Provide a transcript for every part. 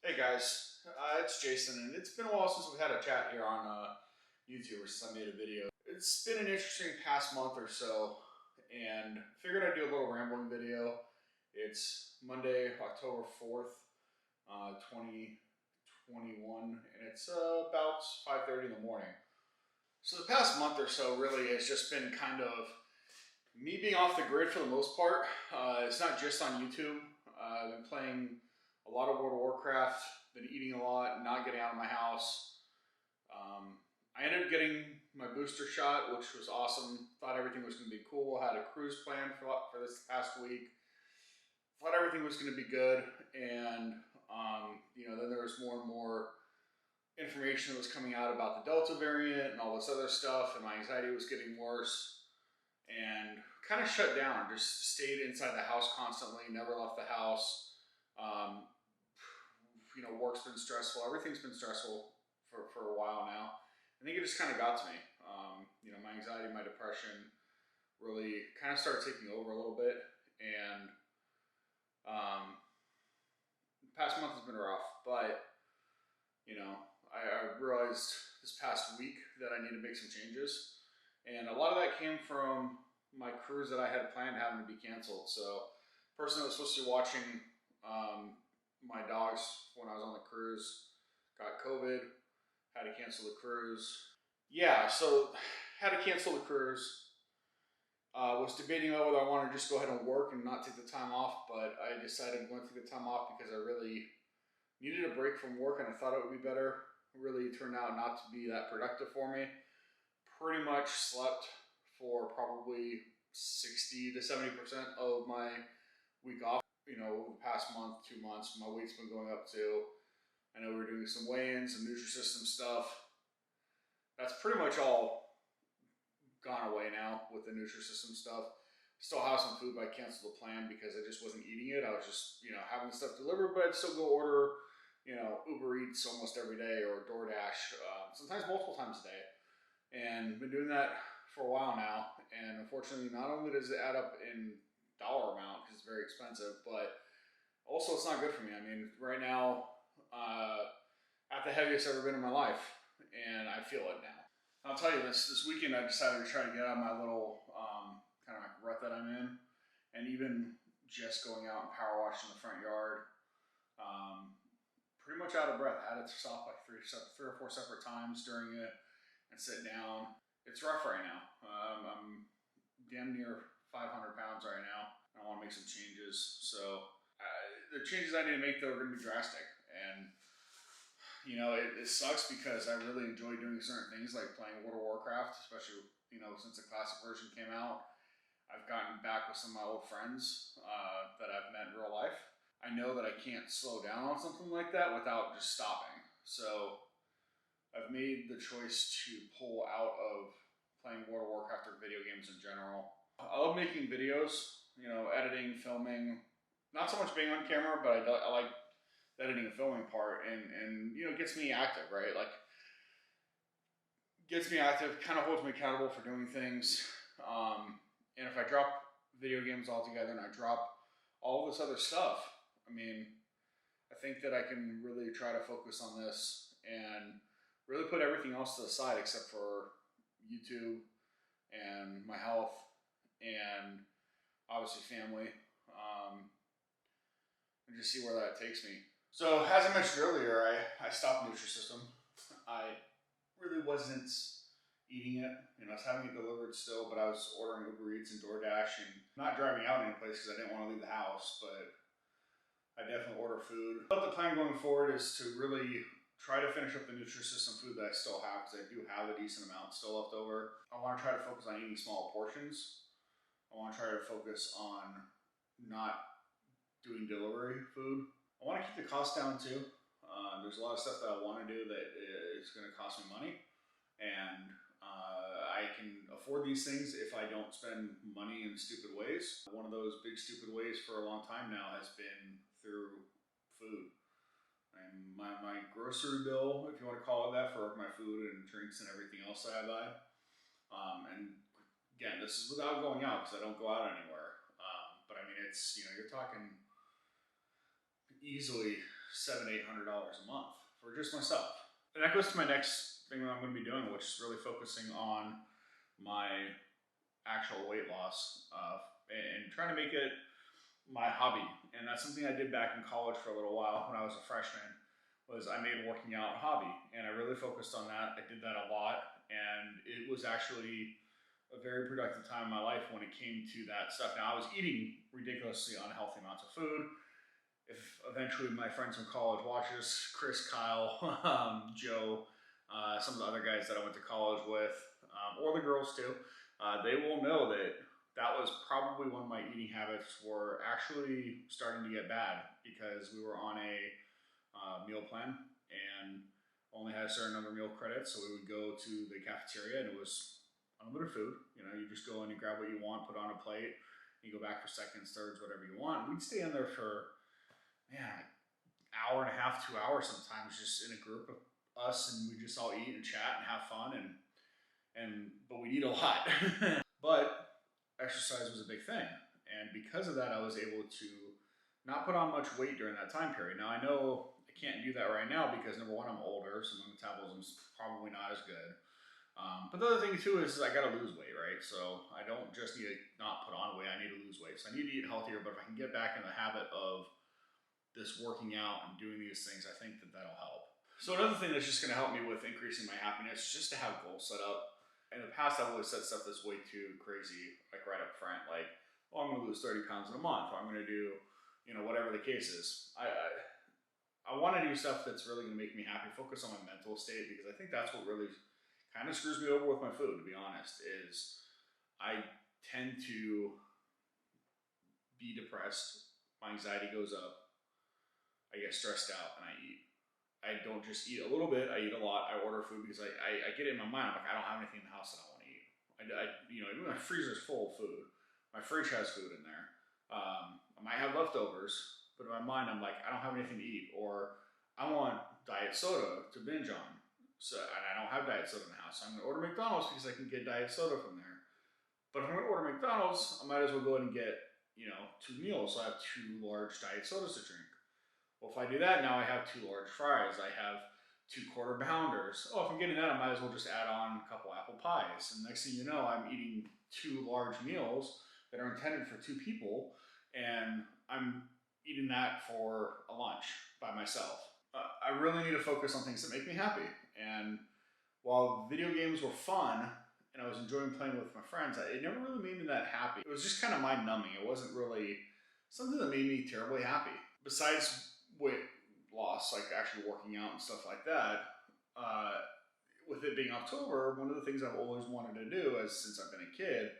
Hey guys, it's Jason, and it's been a while since we had a chat here on YouTube or since I made a video. It's been an interesting past month or so, and figured I'd do a little rambling video. It's Monday, October 4th, 2021, and it's about 5:30 in the morning. So the past month or so really has just been kind of me being off the grid for the most part. It's not just on YouTube. I've been playing a lot of World of Warcraft, been eating a lot, not getting out of my house. I ended up getting my booster shot, which was awesome. Thought everything was going to be cool. Had a cruise planned for this past week. Thought everything was going to be good. And, then there was more and more information that was coming out about the Delta variant and all this other stuff. And my anxiety was getting worse. And kind of shut down. Just stayed inside the house constantly. Never left the house. Work's been stressful. Everything's been stressful for a while now. I think it just kind of got to me. My anxiety, my depression really kind of started taking over a little bit. And the past month has been rough. But, I realized this past week that I need to make some changes. And a lot of that came from my cruise that I had planned having to be canceled. So, the person that was supposed to be watching my dogs when I was on the cruise got COVID, had to cancel the cruise. Yeah, so had to cancel the cruise. Was debating about whether I wanted to just go ahead and work and not take the time off, but I decided I'm going to take the time off because I really needed a break from work and I thought it would be better. It really turned out not to be that productive for me. Pretty much slept for probably 60 to 70% of my week off. Over the past month, 2 months, my weight's been going up too. I know we're doing some weigh-ins, some Nutrisystem stuff. That's pretty much all gone away now with the Nutrisystem stuff. Still have some food, but I canceled the plan because I just wasn't eating it. I was just, having the stuff delivered, but I'd still go order, Uber Eats almost every day or DoorDash, sometimes multiple times a day. And been doing that for a while now. And unfortunately, not only does it add up in dollar amount because it's very expensive, but also it's not good for me. I mean, right now, at the heaviest I've ever been in my life, and I feel it now. I'll tell you this weekend I decided to try to get out of my little kind of like rut that I'm in, and even just going out and power washing the front yard, pretty much out of breath. I had to stop like three or four separate times during it and sit down. It's rough right now. I'm damn near 500 pounds right now. I want to make some changes. So the changes I need to make though are going to be drastic. And it sucks because I really enjoy doing certain things like playing World of Warcraft, especially since the classic version came out. I've gotten back with some of my old friends that I've met in real life. I know that I can't slow down on something like that without just stopping. So I've made the choice to pull out of playing World of Warcraft or video games in general. I love making videos, editing, filming. Not so much being on camera, but I like the editing and filming part, and it gets me active, right? Like, gets me active, kind of holds me accountable for doing things. And if I drop video games altogether and I drop all this other stuff, I think that I can really try to focus on this and really put everything else to the side except for YouTube and my health and obviously family, and just see where that takes me. So as I mentioned earlier, I stopped Nutrisystem. I really wasn't eating it. I was having it delivered still, but I was ordering Uber Eats and DoorDash and not driving out any place because I didn't want to leave the house, but I definitely order food. But the plan going forward is to really try to finish up the Nutrisystem food that I still have, because I do have a decent amount still left over. I want to try to focus on eating small portions. I want to try to focus on not doing delivery food. I want to keep the cost down too. There's a lot of stuff that I want to do that is going to cost me money, and I can afford these things if I don't spend money in stupid ways. One of those big stupid ways for a long time now has been through food. And my grocery bill, if you want to call it that, for my food and drinks and everything else that I buy. And again, this is without going out because I don't go out anywhere. But it's, you're talking easily $700-800 a month for just myself. And that goes to my next thing that I'm going to be doing, which is really focusing on my actual weight loss and trying to make it my hobby. And that's something I did back in college for a little while when I was a freshman, was I made working out a hobby, and I really focused on that. I did that a lot, and it was actually a very productive time in my life when it came to that stuff. Now, I was eating ridiculously unhealthy amounts of food. If eventually my friends from college watches, Chris, Kyle, Joe, some of the other guys that I went to college with, or the girls too, they will know that that was probably when my eating habits were actually starting to get bad, because we were on a meal plan and only had a certain number of meal credits. So we would go to the cafeteria and it was unlimited food. You know, you just go in and grab what you want, put on a plate, you go back for seconds, thirds, whatever you want. We'd stay in there for, man, like hour and a half, 2 hours sometimes, just in a group of us, and we just all eat and chat and have fun, but we'd eat a lot. But exercise was a big thing, and because of that, I was able to not put on much weight during that time period. Now, I know I can't do that right now because, number one, I'm older, so my metabolism's probably not as good. But the other thing too is I gotta lose weight, right? So I don't just need to not put on weight, I need to lose weight. So I need to eat healthier, but if I can get back in the habit of this working out and doing these things, I think that that'll help. So another thing that's just gonna help me with increasing my happiness is just to have goals set up. In the past, I've always set stuff that's way too crazy, like right up front, like, oh, I'm gonna lose 30 pounds in a month, or I'm gonna do, you know, whatever the case is. I want to do stuff that's really going to make me happy, focus on my mental state, because I think that's what really kind of screws me over with my food, to be honest, is I tend to be depressed, my anxiety goes up, I get stressed out, and I eat. I don't just eat a little bit, I eat a lot. I order food because I get it in my mind, I'm like, I don't have anything in the house that I want to eat. You know, even my freezer's full of food. My fridge has food in there. I might have leftovers, but in my mind, I'm like, I don't have anything to eat, or I want diet soda to binge on. So, and I don't have diet soda in the house. So I'm going to order McDonald's because I can get diet soda from there. But if I'm going to order McDonald's, I might as well go ahead and get, you know, 2 meals. So I have 2 large diet sodas to drink. Well, if I do that, now I have 2 large fries. I have 2 quarter pounders. Oh, if I'm getting that, I might as well just add on a couple apple pies. And next thing you know, I'm eating 2 large meals that are intended for 2 people, and I'm eating that for a lunch by myself. I really need to focus on things that make me happy. And while video games were fun and I was enjoying playing with my friends, it never really made me that happy. It was just kind of mind numbing. It wasn't really something that made me terribly happy. Besides weight loss, like actually working out and stuff like that, with it being October, one of the things I've always wanted to do, since I've been a kid,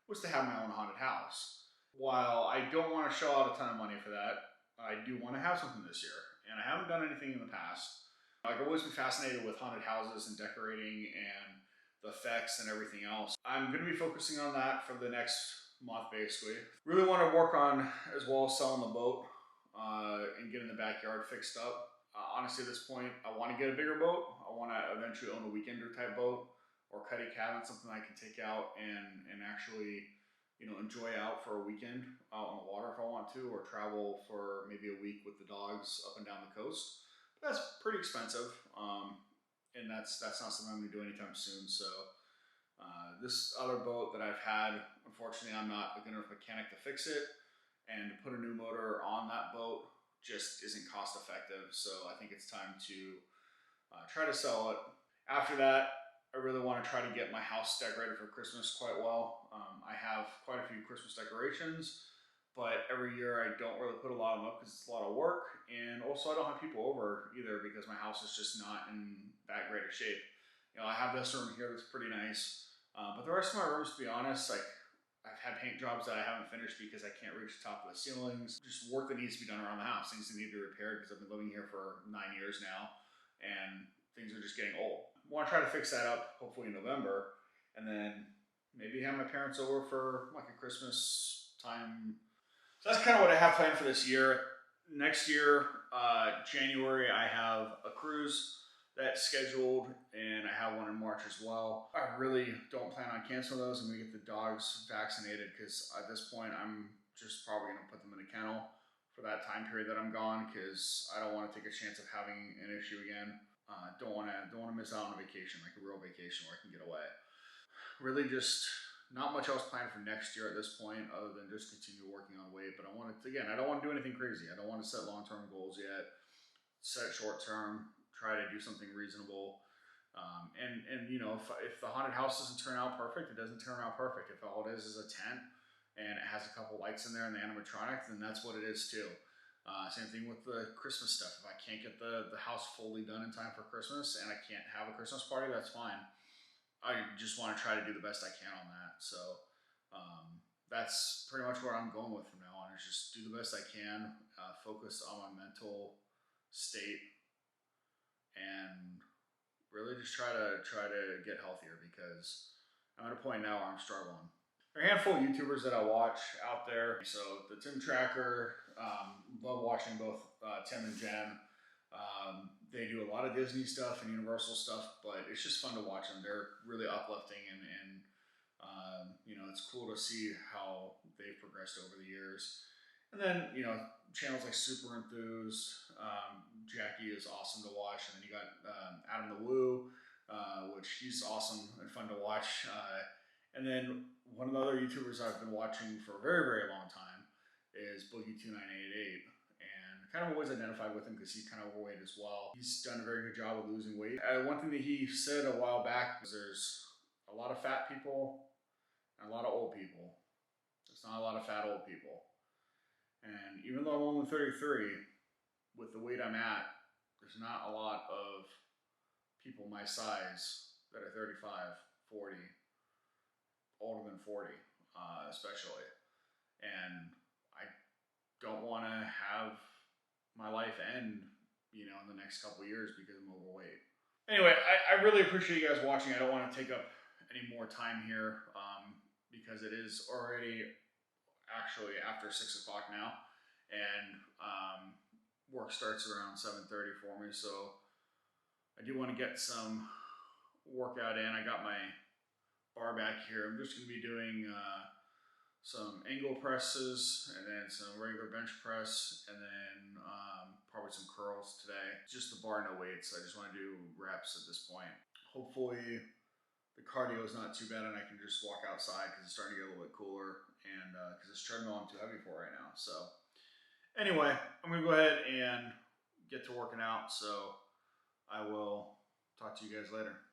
was to have my own haunted house. While I don't want to shell out a ton of money for that, I do want to have something this year, and I haven't done anything in the past. I've always been fascinated with haunted houses and decorating and the effects and everything else. I'm going to be focusing on that for the next month, basically. Really want to work on, as well, selling the boat and getting the backyard fixed up. Honestly, at this point, I want to get a bigger boat. I want to eventually own a weekender type boat, or cuddy cabin, something I can take out and actually, you know, enjoy out for a weekend out on the water if I want to, or travel for maybe a week with the dogs up and down the coast. But that's pretty expensive, and that's not something I'm going to do anytime soon. So this other boat that I've had, unfortunately, I'm not a good enough mechanic to fix it, and to put a new motor on that boat just isn't cost effective. So I think it's time to try to sell it. After that, I really want to try to get my house decorated for Christmas quite well. I have quite a few Christmas decorations, but every year I don't really put a lot of them up because it's a lot of work, and also I don't have people over either because my house is just not in that great of shape. You know, I have this room here that's pretty nice, but the rest of my rooms, to be honest, like, I've had paint jobs that I haven't finished because I can't reach the top of the ceilings. Just work that needs to be done around the house. Things that need to be repaired because I've been living here for 9 years now, and things are just getting old. I want to try to fix that up, hopefully in November, and then maybe have my parents over for like a Christmas time. So that's kind of what I have planned for this year. Next year, January, I have a cruise that's scheduled, and I have one in March as well. I really don't plan on canceling those. I'm gonna get the dogs vaccinated because at this point, I'm just probably gonna put them in a kennel for that time period that I'm gone, because I don't want to take a chance of having an issue again. Don't want to miss out on a vacation, like a real vacation where I can get away. Really, just not much else planned for next year at this point, other than just continue working on weight. But I don't want to do anything crazy. I don't want to set long term goals yet. Set short term. Try to do something reasonable. And you know, if the haunted house doesn't turn out perfect, it doesn't turn out perfect. If all it is a tent and it has a couple lights in there and the animatronic, then that's what it is too. Same thing with the Christmas stuff. If I can't get the house fully done in time for Christmas and I can't have a Christmas party, that's fine. I just want to try to do the best I can on that. So that's pretty much where I'm going with from now on. Is just do the best I can, focus on my mental state, and really just try to get healthier, because I'm at a point now where I'm struggling. There are a handful of YouTubers that I watch out there. So the Tim Tracker, love watching both Tim and Jen. They do a lot of Disney stuff and Universal stuff, but it's just fun to watch them. They're really uplifting, and you know, it's cool to see how they've progressed over the years. And then, you know, channels like Super Enthused, Jackie is awesome to watch. And then you got Adam the Woo, which he's awesome and fun to watch. And then one of the other YouTubers I've been watching for a very, very long time is Boogie2988. And kind of always identified with him because he's kind of overweight as well. He's done a very good job of losing weight. One thing that he said a while back was there's a lot of fat people and a lot of old people. There's not a lot of fat old people. And even though I'm only 33, with the weight I'm at, there's not a lot of people my size that are 35, 40, older than 40, especially. And I don't want to have my life end, you know, in the next couple of years because I'm overweight. Anyway, I really appreciate you guys watching. I don't want to take up any more time here because it is already actually after 6 o'clock now, and work starts around 7:30 for me, so I do want to get some workout in. I got my bar back here. I'm just going to be doing some angle presses, and then some regular bench press, and then probably some curls today. Just the bar, no weights. I just want to do reps at this point. Hopefully the cardio is not too bad and I can just walk outside because it's starting to get a little bit cooler, and because this treadmill I'm too heavy for right now. So anyway, I'm going to go ahead and get to working out. So I will talk to you guys later.